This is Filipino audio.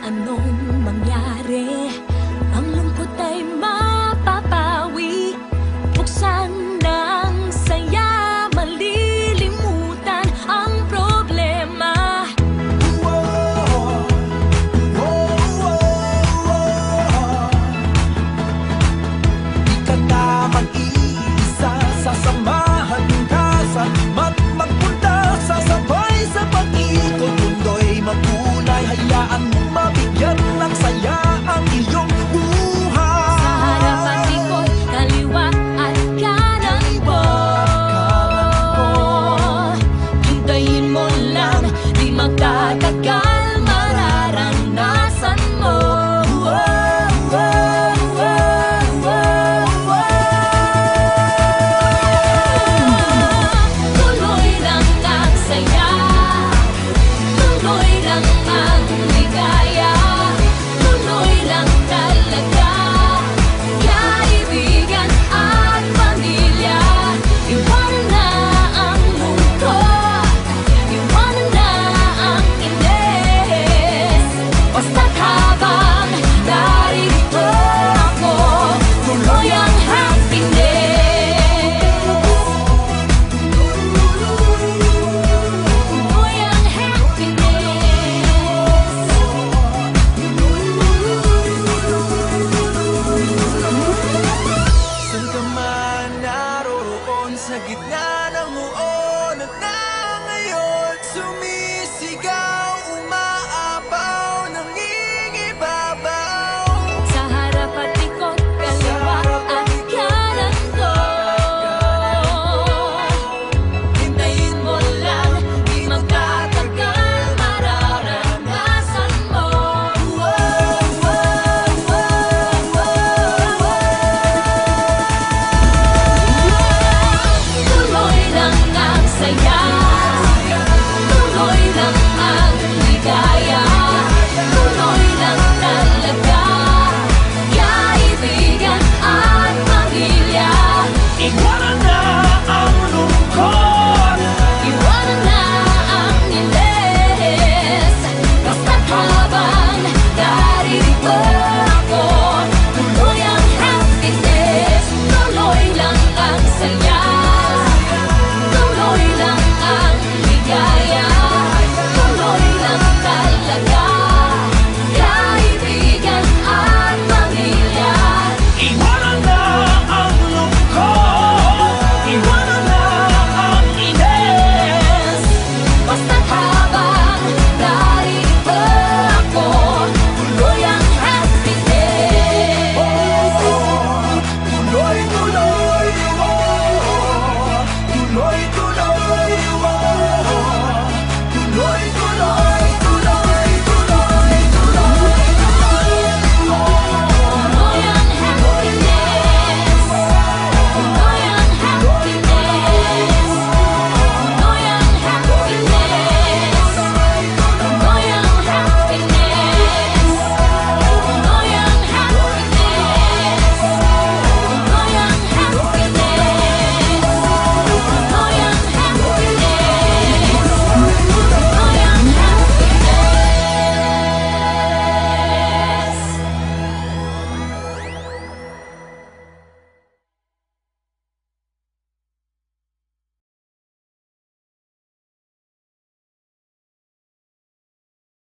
anong mangyari, ang lungkot ay mapapawi. Buksan ng saya, malilimutan ang problema. Di ka na mag-iisa, sasamahan ka sa magpunta, sasabay sa pag-ikot. Mundo'y makulay, hayaan mong mabigyan ng saya ang iyong buhay. Sa harapan, likod, kaliwa at kanan mo, hintayin mo lang, di magtatagal.